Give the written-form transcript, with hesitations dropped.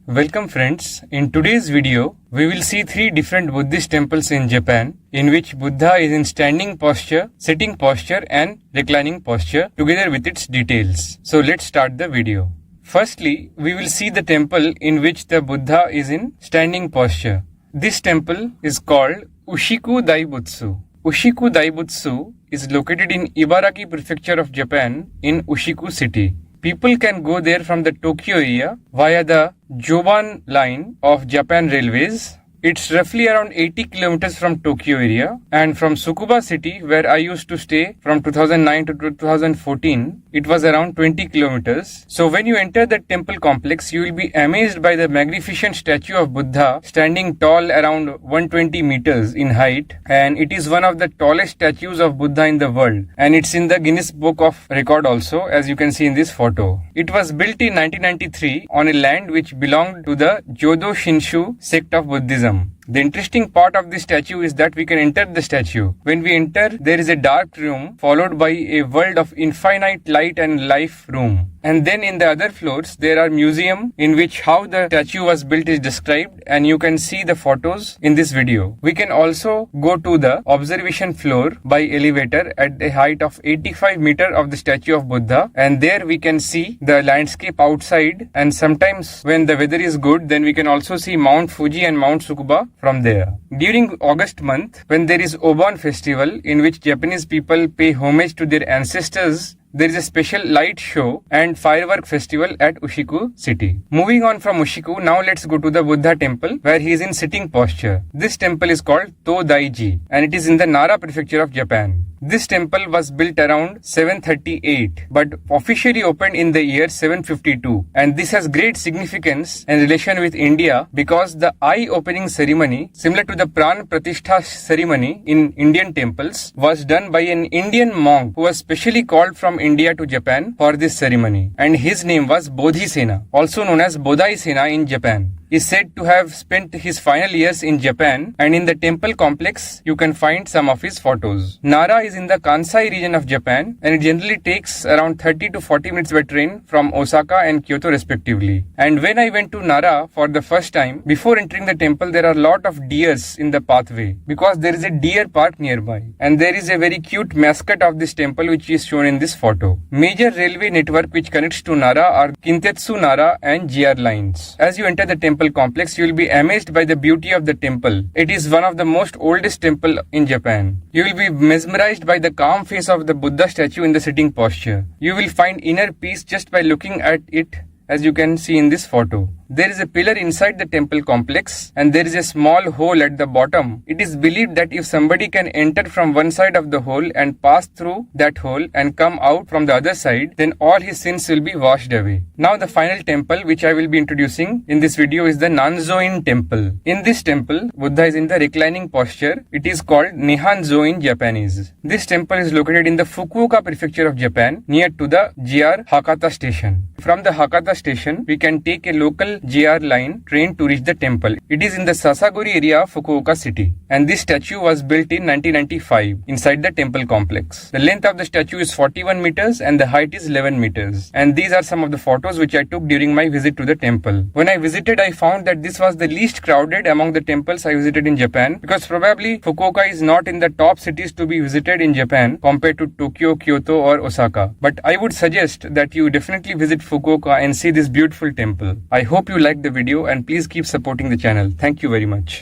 Welcome friends. In today's video, we will see 3 different Buddhist temples in Japan in which Buddha is in standing posture, sitting posture and reclining posture together with its details. So let's start the video. Firstly, we will see the temple in which the Buddha is in standing posture. This temple is called Ushiku Daibutsu. Ushiku Daibutsu is located in Ibaraki Prefecture of Japan in Ushiku City. People can go there from the Tokyo area via the Joban line of Japan Railways. It's roughly around 80 kilometers from Tokyo area, and from Tsukuba city, where I used to stay from 2009 to 2014, it was around 20 kilometers. So when you enter the temple complex, you will be amazed by the magnificent statue of Buddha standing tall around 120 meters in height, and it is one of the tallest statues of Buddha in the world, and it's in the Guinness Book of Record also, as you can see in this photo. It was built in 1993 on a land which belonged to the Jodo Shinshu sect of Buddhism. The interesting part of this statue is that we can enter the statue. When we enter, there is a dark room followed by a world of infinite light and life room. And then in the other floors, there are museum in which how the statue was built is described, and you can see the photos in this video. We can also go to the observation floor by elevator at a height of 85 meters of the statue of Buddha, and there we can see the landscape outside, and sometimes when the weather is good, then we can also see Mount Fuji and Mount Tsukuba from there. During August month, when there is Obon festival in which Japanese people pay homage to their ancestors, there is a special light show and firework festival at Ushiku city. Moving on from Ushiku, now let's go to the Buddha temple where he is in sitting posture. This temple is called Todaiji and it is in the Nara prefecture of Japan. This temple was built around 738 but officially opened in the year 752, and this has great significance in relation with India because the eye opening ceremony, similar to the Pran Pratishtha ceremony in Indian temples, was done by an Indian monk who was specially called from India to Japan for this ceremony, and his name was Bodhisena, also known as Bodai Sena in Japan. Is said to have spent his final years in Japan, and in the temple complex you can find some of his photos. Nara is in the Kansai region of Japan and it generally takes around 30 to 40 minutes by train from Osaka and Kyoto respectively. And when I went to Nara for the first time, before entering the temple there are a lot of deers in the pathway because there is a deer park nearby, and there is a very cute mascot of this temple which is shown in this photo. Major railway network which connects to Nara are Kintetsu Nara and GR lines. As you enter the temple complex, you will be amazed by the beauty of the temple. It is one of the most oldest temple in Japan. You will be mesmerized by the calm face of the Buddha statue in the sitting posture. You will find inner peace just by looking at it, as you can see in this photo. There is a pillar inside the temple complex and there is a small hole at the bottom. It is believed that if somebody can enter from one side of the hole and pass through that hole and come out from the other side, then all his sins will be washed away. Now the final temple which I will be introducing in this video is the Nanzoin temple. In this temple, Buddha is in the reclining posture. It is called Nihongo in Japanese. This temple is located in the Fukuoka prefecture of Japan near to the JR Hakata station. From the Hakata station, we can take a local JR line train to reach the temple. It is in the Sasaguri area of Fukuoka city, and this statue was built in 1995 inside the temple complex. The length of the statue is 41 meters and the height is 11 meters. And these are some of the photos which I took during my visit to the temple. When I visited, I found that this was the least crowded among the temples I visited in Japan, because probably Fukuoka is not in the top cities to be visited in Japan compared to Tokyo, Kyoto or Osaka. But I would suggest that you definitely visit Fukuoka and see this beautiful temple. I hope you liked the video and please keep supporting the channel. Thank you very much.